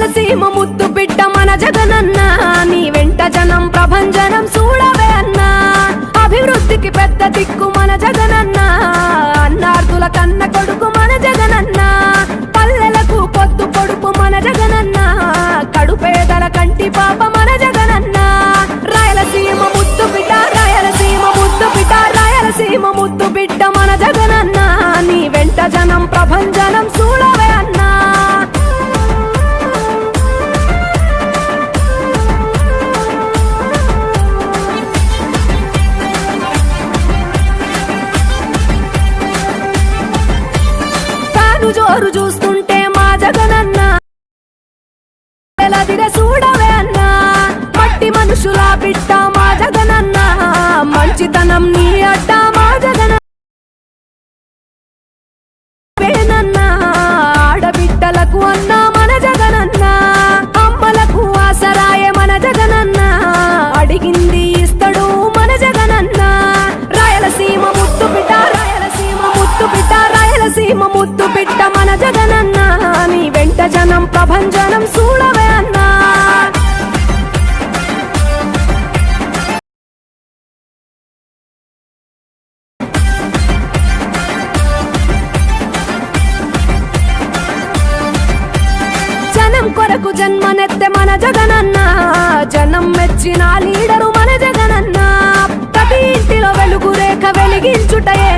రాయలసీమ ముద్దు బిడ్డ మన జగనన్న నీ వెంట జనం ప్రభంజనం చూడవే అన్నా అభివృద్ధికి పెద్ద దిక్కు మన జగనన్న అన్నార్థుల కన్న కొడుకు మన జగనన్న పల్లెలకు పొద్దు పొడుపు మన జగనన్న కడుపేదల కంటి పాప మన జగనన్న రాయలసీమ ముద్దు బిడ్డ రాయలసీమ ముద్దు బిడ్డ రాయలసీమ ముద్దు బిడ్డ మన జగనన్న నీ వెంట జనం ప్రభంజనం చూడవే అన్నా జోరు చూస్తుంటే మా జగనన్న చూడవే అన్నా మట్టి మనుషుల బిడ్డ మా జగనన్న మంచితనం నీ అడ్డ మా జగనన్న ఆడబిడ్డలకు అన్న మన జగనన్న అమ్మలకు ఆసరాయే మన జగనన్న అడిగింది ఇస్తడు మన జగనన్న రాయలసీమ ముద్దు బిడ్డ రాయలసీమ ముద్దు బిడ్డ రాయలసీమ ముద్దు బిడ్డ మన జగనన్న నీ వెంట జనం ప్రభంజనం చూడవే అన్నా జనం కొరకు జన్మనెత్తే మన జగనన్న జనం మెచ్చిన లీడరు మన జగనన్న ప్రతి ఇంటిలో వెలుగు రేఖ వెలిగించుటయే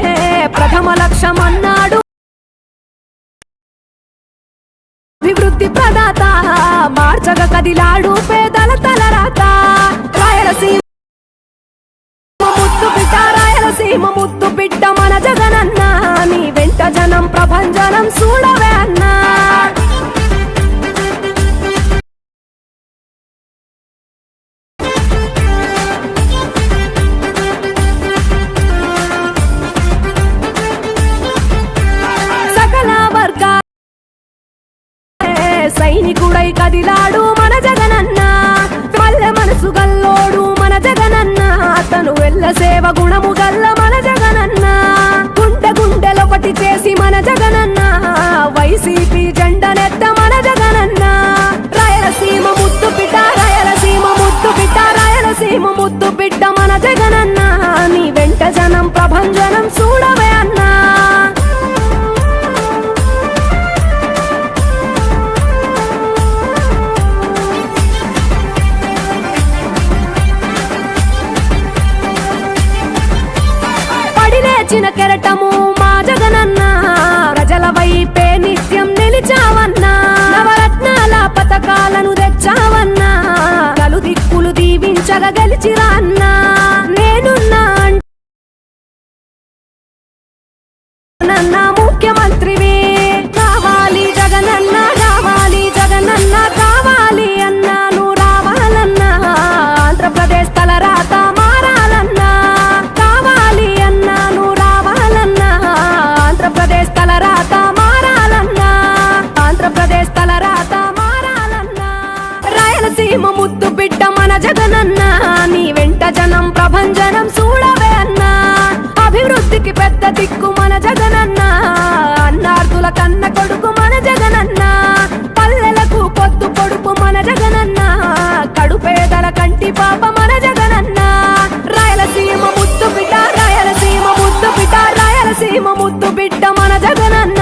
ప్రథమ లక్ష్యం అన్నాడు అభివృద్ధి ప్రదాత మార్చగ కదిలాడు పేదల తలరాత రాయలసీమ ముద్దు బిడ్డ రాయలసీమ ముద్దు బిడ్డ మన జగనన్న నీ వెంట జనం ప్రభంజనం చూడవే అన్నా సైనికుడై కదిలాడు మన జగనన్న పల్లె మనసు గల్లోడు మన జగనన్న అతను వెళ్ళ సేవ గుణము గల్ల మన జగనన్న గుండె గుండెలొకటి చేసి మన జగనన్న వైసీపీ జెండనెత్త మన జగనన్న రాయలసీమ ముద్దు బిడ్డ రాయలసీమ ముద్దు బిడ్డ రాయలసీమ ముద్దు బిడ్డ మన జగనన్న నీ వెంట జనం ప్రభంజనం చూడవే అన్నా చిన్న కెరటము మా జగనన్న ప్రజల వైపే నిత్యం నిలిచావన్నా నవరత్నాల పథకాలను తెచ్చావన్నా కలు దిక్కులు దీవించగా గెలిచిరా అన్నా నేనున్నా నన్న ముఖ్యమంత్రివి కావాలి జగనన్న కావాలి జగనన్న కావాలి అన్నా నువ్వు రావాలన్నా ఆంధ్రప్రదేశ్ తలరాత మారాలన్నా కావాలి అన్నా నువ్వు రావాలన్నా ఆంధ్రప్రదేశ్ తలరాత మారాలన్నా ఆంధ్రప్రదేశ్ తలరాత మారాలన్నా రాయలసీమ ముద్దు బిడ్డ మన జగనన్న నీ వెంట జనం ప్రభంజనం చూడవే అన్నా అభివృద్ధికి పెద్ద దిక్కు మన జగనన్న అన్నార్థుల కన్న కొడుకు మన జగనన్న పల్లెలకు పొద్దు పొడుపు మన జగనన్న కడుపేదల కంటి పాప మన జగనన్న రాయలసీమ ముద్దు బిడ్డ రాయలసీమ ముద్దు బిడ్డ రాయలసీమ ముద్దు బిడ్డ మన జగనన్న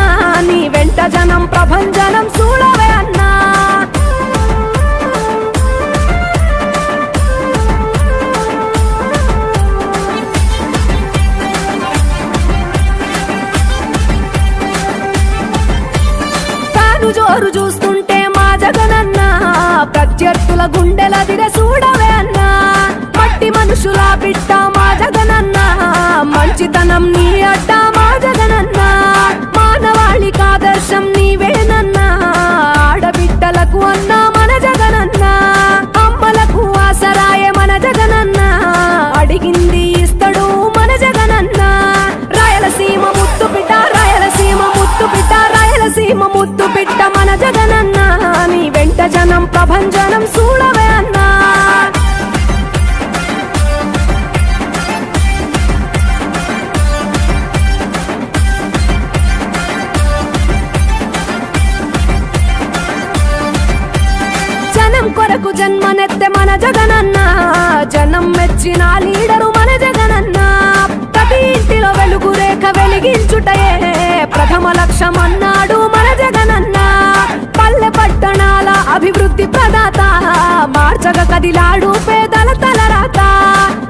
నీ వెంట జనం ప్రభంజనం చూడవే అన్నా జోరు చూస్తుంటే మా జగనన్న ప్రత్యర్థుల గుండెల చూడవే అన్నా మట్టి మనుషుల బిడ్డ మా జగనన్న మంచితనం నీ అడ్డ మా జగనన్న మానవాళికి ఆదర్శం నీవేనన్నా ఆడబిడ్డలకు అన్న మన జగనన్న అమ్మలకు ఆసరాయే మన జగనన్న అడిగింది ఇస్తడు మన జగనన్న రాయలసీమ ముద్దు బిడ్డ రాయలసీమ ముద్దు బిడ్డ రాయలసీమ ముద్దు బిడ్డ మన జగనన్న నీ వెంట జనం ప్రభంజనం చూడవే అన్నా జన్మనెత్తె మన జగనన్న జనం మెచ్చిన లీడరు మన జగనన్న ప్రతి ఇంటిలో వెలుగు రేఖ వెలిగించుటయే ప్రథమ లక్ష్యమన్నాడు మన జగనన్న పల్లె పట్టణాల అభివృద్ధి ప్రదాత మార్చగ కదిలాడు పేదల తలరాత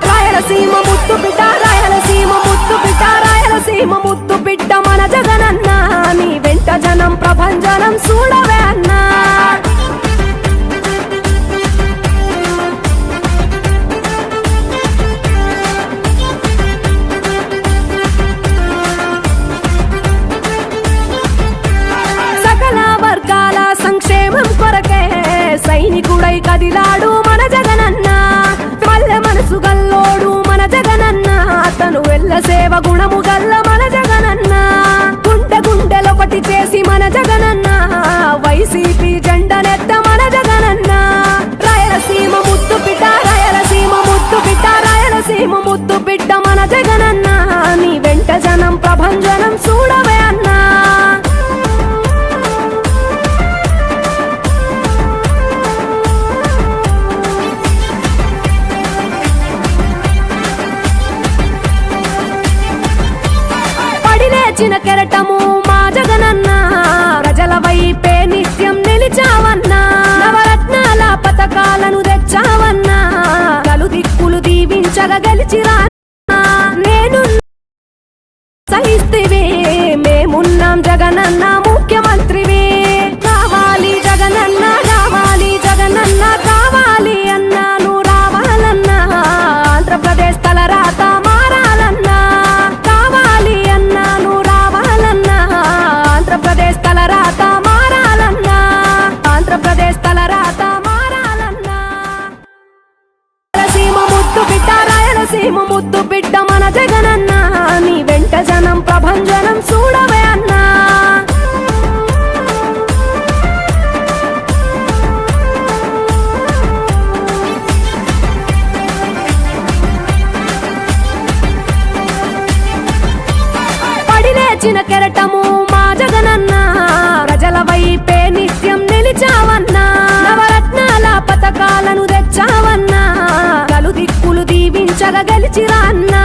రాయలసీమ ముద్దు బిడ్డ రాయలసీమ ముద్దు బిడ్డ రాయలసీమ ముద్దు బిడ్డ మన జగనన్న నీ వెంట జనం ప్రభంజనం చూడవే అన్నా సకల వర్గాల సంక్షేమం కొరకే సైనికుడై కదిలాడు మన జగనన్న పల్లె మనసు గల్లోడు మన జగనన్న అతను వెళ్ళ సేవ గుణము గల్ల మన జగనన్న గుండె గుండెలొకటి చేసి మన జగనన్న వైసీపీ జెండనెత్త మన జగనన్న రాయలసీమ ముద్దు బిడ్డ రాయలసీమ ముద్దు బిడ్డ రాయలసీమ ముద్దు బిడ్డ మన జగనన్న నీ వెంట జనం ప్రభంజనం చూడవే అన్నా లేచిన కెరటము మా జగనన్న ప్రజల వైపే నిత్యం నిలిచావన్నా నవరత్నాల పథకాలను తెచ్చావన్నా కలు దిక్కులు దీవించగా గెలిచిరా నేను సహిస్తివి మేమున్నాం జగనన్న ముఖ్యమంత్రివి కావాలి జగనన్న కావాలి జగనన్న కావాలి అన్నా నువ్వు రావాలన్నా ఆంధ్రప్రదేశ్ తలరాత మారాలన్నా కావాలి అన్నా నువ్వు రావాలన్నా ఆంధ్రప్రదేశ్ తలరాత మారాలన్నా ఆంధ్రప్రదేశ్ తలరాత మారాలన్నా రాయలసీమ ముద్దు బిడ్డ రాయలసీమ ముద్దు బిడ్డ మన జగనన్న నీ వెంట జనం ప్రభంజనం చూడవే అన్నా లేచిన కెరటము మా జగనన్న ప్రజల వైపే నిత్యం నిలిచావన్నా నవరత్నాల పథకాలను తెచ్చావన్నా కలు దిక్కులు దీవించగా గెలిచిరా అన్నా